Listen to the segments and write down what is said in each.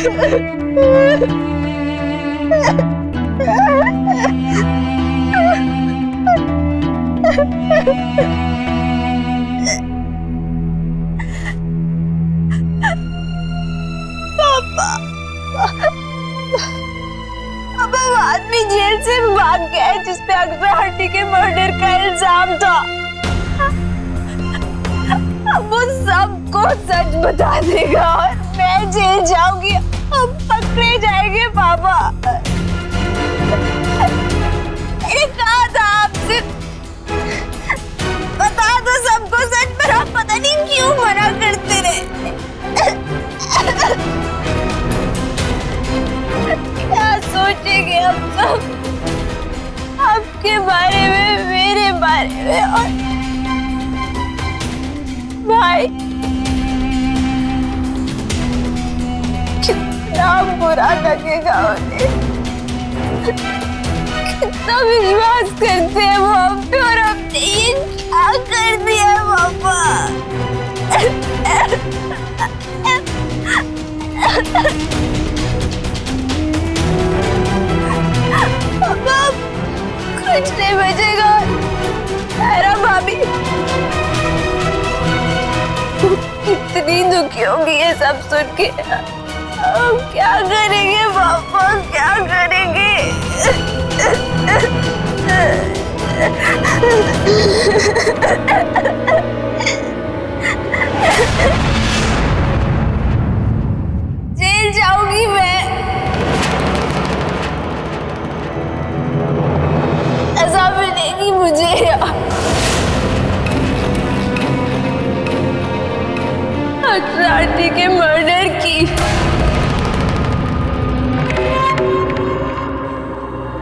अब वो आदमी जेल से भाग गया है जिसपे अक्षरा आंटी के मर्डर का इल्जाम था। अब वो सबको सच बता देगा और मैं जेल जाऊंगी। अब पकड़े जाएंगे पापा। मैंने कहा था आपसे बता दो सबको सच, पर आप पता नहीं क्यों मना करते रहे। क्या सोचेंगे अब सब आपके बारे में, मेरे बारे में और भाई? कितना बुरा लगेगा उन्हें, कितना विश्वास करते हैं वो हम पे और हमने ये क्या कर दिया पापा। पापा कुछ नहीं बचेगा। मेरा भाभी कितनी दुखी होगी ये सब सुन के। अब क्या करेंगे पापा, क्या करेंगे? जेल जाऊंगी मैं, ऐसा मिलेगी मुझे। अक्षरा आंटी के मर्डर की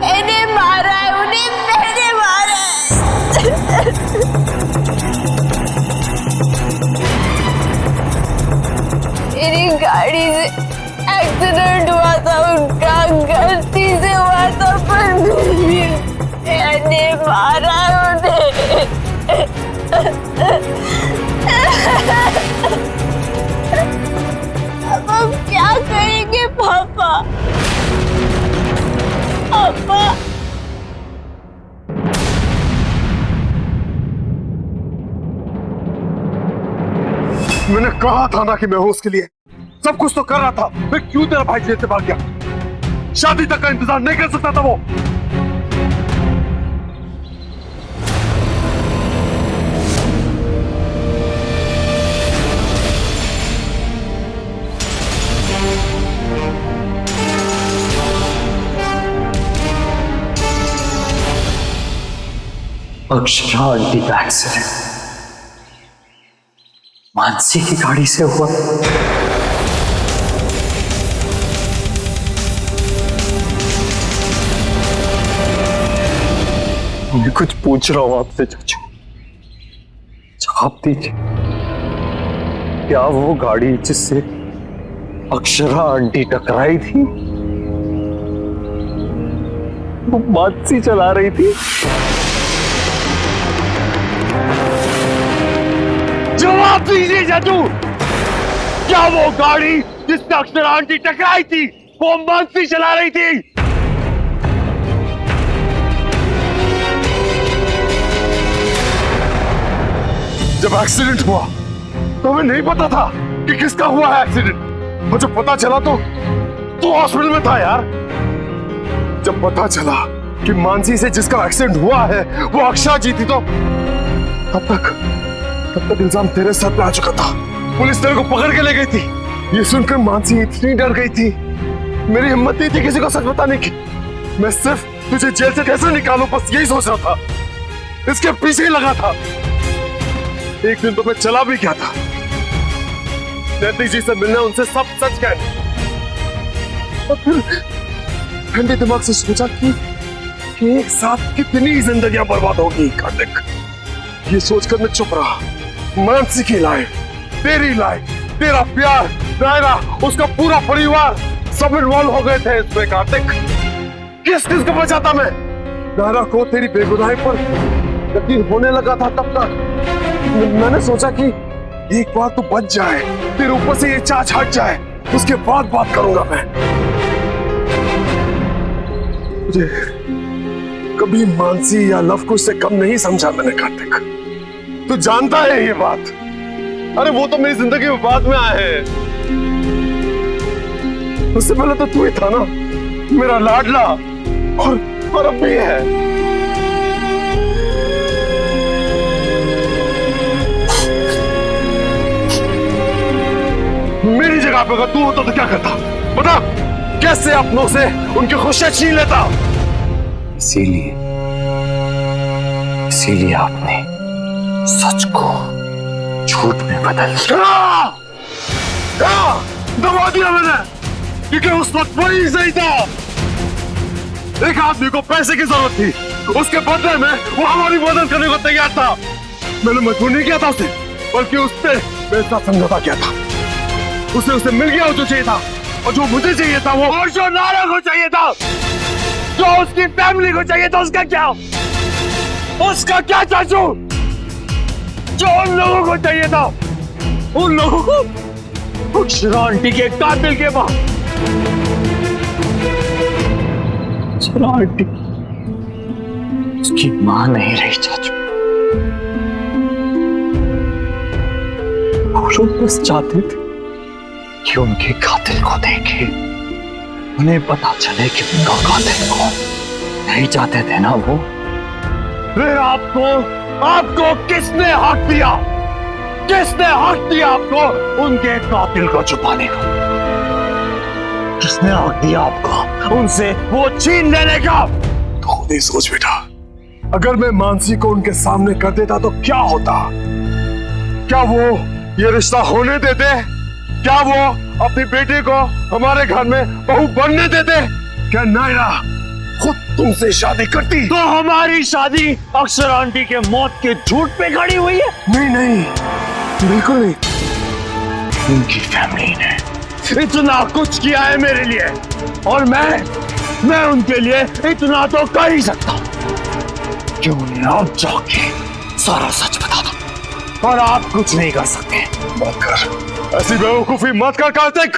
मैंने मारा है, उन्हें मैंने मारा है। मेरी गाड़ी से एक्सीडेंट हुआ था, उनका गलती से हुआ था, पर मैंने मारा है उन्हें। अब हम क्या करेंगे पापा? पापा मैंने कहा था ना कि मैं हूं उसके लिए। सब कुछ तो कर रहा था, मैं क्यों तेरा भाई जेल से भाग गया? शादी तक का इंतजार नहीं कर सकता था वो? अक्षरा आंटी का एक्सीडेंट मानसी की गाड़ी से हुआ। मैं कुछ पूछ रहा हूं आपसे चाचू, जवाब दीजिए। क्या वो गाड़ी जिससे अक्षरा आंटी टकराई थी वो मानसी चला रही थी? जवाब दीजिए चाचू, क्या वो गाड़ी जिससे अक्षरा आंटी टकराई थी वो मानसी चला रही थी? जब एक्सीडेंट हुआ तो हमें नहीं पता था कि किसका हुआ है एक्सीडेंट, और जब पता चला तो हॉस्पिटल में था यार। जब पता चला कि मानसी से जिसका एक्सीडेंट हुआ है वो अक्षरा जी थी तो तब तक इल्जाम तेरे सर पे आ चुका था। पुलिस तेरे को पकड़ के ले गई थी। ये सुनकर मानसी इतनी डर गई थी, मेरी हिम्मत नहीं थी किसी को सच बताने की। मैं सिर्फ तुझे जेल से कैसे निकालूं बस यही सोच रहा था, इसके पीछे ही लगा था। एक दिन तो मैं चला भी गया था नैतिक जी से मिलने, उनसे सब सच कहने, और फिर ठंडे दिमाग से सोचा कि एक साथ कितनी जिंदगियां बर्बाद होगी कार्तिक। ये सोचकर मैं चुप रहा। मानसी की लाइफ, तेरी लाइफ, तेरा प्यार, दायरा, उसका पूरा परिवार सब इन्वॉल्व हो गए थे इसमें कार्तिक। किस को बचाता मैं? दायरा को तेरी बेगुनाही पर यकीन होने लगा था तब तक। मैंने सोचा कि एक बार तो बच जाए, फिर ऊपर से ये चाच हट जाए, उसके बाद बात करूंगा मैं। मुझे कभी मानसी या लव कुश से कम नहीं समझा मैंने कार्तिक। तू जानता है ये बात। अरे वो तो मेरी जिंदगी में बाद में आए हैं। उससे पहले तो तू ही था ना मेरा लाडला, और अब भी है। मेरी जगह पे अगर तू होता तो क्या करता बता? कैसे अपनों से उनकी खुशियां छीन लेता? इसीलिए आपने सच को झूठ में बदल दिया। दबा दिया मैंने, क्योंकि उस वक्त वही सही था। एक आदमी को पैसे की जरूरत थी, उसके बदले में वो हमारी मदद करने को तैयार था। मैंने मजबूर नहीं किया था उसे, बल्कि उससे मेरे साथ समझौता किया था। उसे मिल गया जो चाहिए था, और जो मुझे चाहिए था वो, और जो नारा को चाहिए था, जो उसकी फैमिली को चाहिए था, उसका क्या चाचू? जो उन लोगों को चाहिए था, उन लोगों को अक्षरा आंटी के कातिल के बाद। अक्षरा आंटी उसकी मां नहीं रही चाचू। वो बस चाहते थे कि उनके कातिल को देखे, उन्हें पता चले कि उनका कातिल कौन। नहीं चाहते थे ना वो। फिर आपको किसने हक दिया? किसने हक दिया आपको उनके कातिल को छुपाने का? किसने हक दिया आपको उनसे वो छीन लेने का? तो खुद ही सोच बेटा, अगर मैं मानसी को उनके सामने कर देता तो क्या होता? क्या वो ये रिश्ता होने देते? क्या वो अपनी बेटी को हमारे घर में बहू बनने देते? क्या नायरा खुद तुमसे शादी करती? तो हमारी शादी अक्षरा आंटी के मौत के झूठ पे खड़ी हुई है? नहीं, बिल्कुल नहीं। उनकी फैमिली ने इतना कुछ किया है मेरे लिए, और मैं उनके लिए इतना तो कर ही सकता हूं कि उन्हें अब जाके सारा सच बता दो। और आप कुछ नहीं कर सकते। मत कर, ऐसी बेवकूफी मत कर कार्तिक।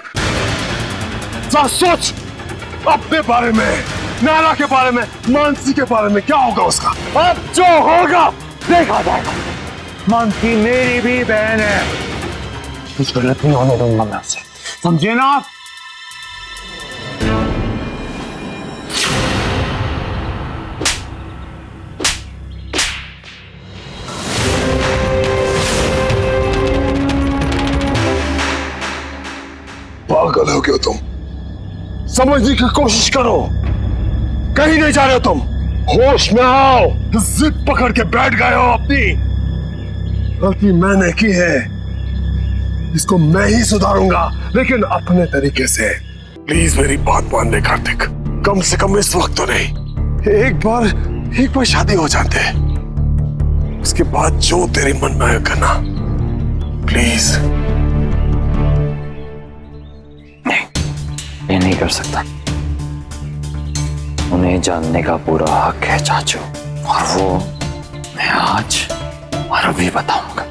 सोच अपने बारे में, नारा के बारे में, मानसी के बारे में। क्या होगा उसका? अब जो होगा देखा जाएगा। मानसी मेरी भी बहन है, कुछ गलत नहीं होने दूंगा मैं उसे, समझे ना आप? पागल हो गए तुम। समझने की कोशिश करो, कहीं नहीं जा रहे हो तुम। होश में आओ। जिद पकड़ के बैठ गए हो अपनी। गलती मैंने की है, इसको मैं ही सुधारूंगा, लेकिन अपने तरीके से। प्लीज मेरी बात मान ले कार्तिक, कम से कम इस वक्त तो नहीं। एक बार शादी हो जाते, उसके बाद जो तेरे मन में आए करना, प्लीज। ये नहीं कर सकता। उन्हें जानने का पूरा हक है चाचू, और वो मैं आज और अभी बताऊंगा।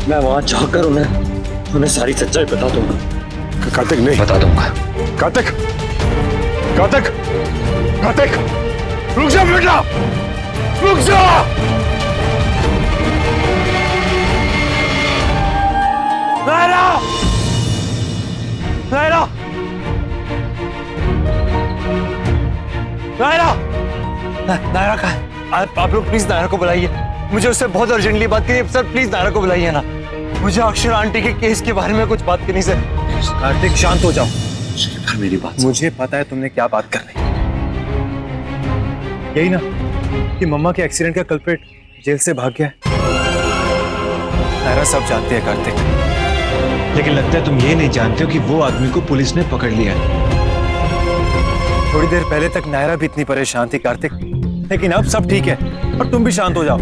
मैं वहां जाकर उन्हें सारी सच्चाई बता दूंगा। कार्तिक नहीं बता दूंगा। कार्तिक, कार्तिक, कार्तिक, रुक जा बेटा, रुक जा। नायरा, नायरा, नायरा, नायरा कहाँ है? आप लोग प्लीज नायरा को बुलाइए, मुझे उससे बहुत अर्जेंटली बात करनी है। सर प्लीज नायरा को बुलाइए ना, मुझे अक्षरा आंटी के केस के बारे में कुछ बात करनी। सर कार्तिक शांत हो जाओ। श्रीधर मेरी बात मुझे पता है तुमने क्या बात करनी है। यही ना कि मम्मा के एक्सीडेंट का कल्प्रिट जेल से भाग गया है। नायरा सब जानते हैं कार्तिक, लेकिन लगता है तुम ये नहीं जानते हो कि वो आदमी को पुलिस ने पकड़ लिया है। थोड़ी देर पहले तक नायरा भी इतनी परेशान थी कार्तिक, लेकिन अब सब ठीक है और तुम भी शांत हो जाओ।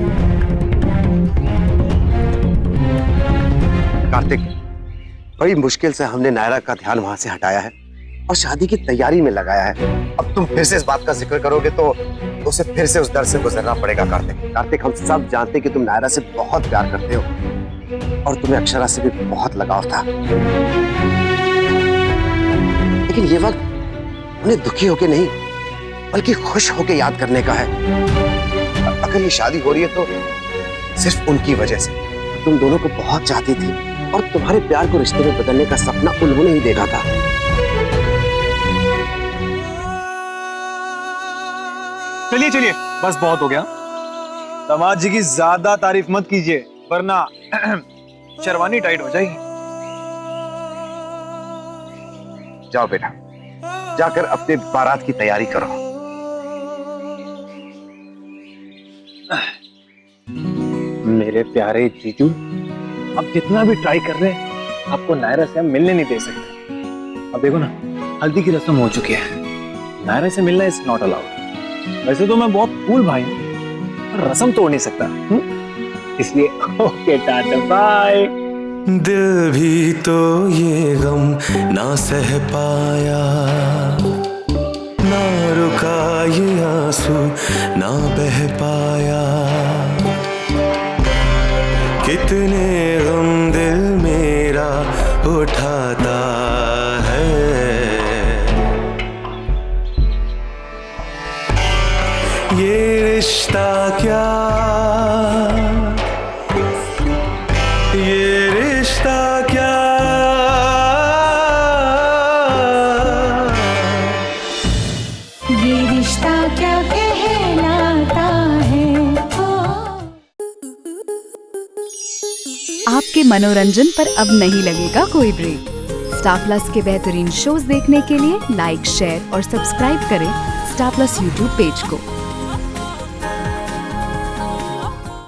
कार्तिक, बड़ी मुश्किल से हमने नायरा का ध्यान वहां से हटाया है और शादी की तैयारी में लगाया है। अब तुम फिर से इस बात का जिक्र करोगे तो उसे फिर से उस दर से गुजरना पड़ेगा। कार्तिक, कार्तिक, हम सब जानते हैं कि तुम नायरा से बहुत प्यार करते हो, और तुम्हें अक्षरा से भी बहुत लगाव था, लेकिन ये वक्त उन्हें दुखी होके नहीं बल्कि खुश होके याद करने का है। अगर ये शादी हो रही है तो सिर्फ उनकी वजह से। तुम दोनों को बहुत चाहती थी और तुम्हारे प्यार को रिश्ते में बदलने का सपना उन्होंने ही देखा था। चलिए चलिए, बस बहुत हो गया। दामाद जी की ज्यादा तारीफ मत कीजिए वरना शेरवानी टाइट हो जाएगी। जाओ बेटा, जाकर अपने बारात की तैयारी करो। मेरे प्यारे जीजू, अब जितना भी ट्राई कर रहे हैं आपको नायरा से हम मिलने नहीं दे सकते। अब देखो ना, हल्दी की रस्म हो चुकी है, नायरा से मिलना इज नॉट अलाउड। वैसे तो मैं बहुत कूल भाई हूँ, पर रस्म तोड़ नहीं सकता। इसलिए ओके, टाटा बाय। दिल भी तो ये गम ना सह पाया, ना रुका ये आंसू ना बह पाया। कितने गम दिल मेरा उठाता है, ये रिश्ता क्या, ये रिश्ता क्या, ये रिश्ता क्या कहलाता है। आपके मनोरंजन पर अब नहीं लगेगा कोई ब्रेक। स्टार प्लस के बेहतरीन शोज देखने के लिए लाइक, शेयर और सब्सक्राइब करें स्टार प्लस यूट्यूब पेज को।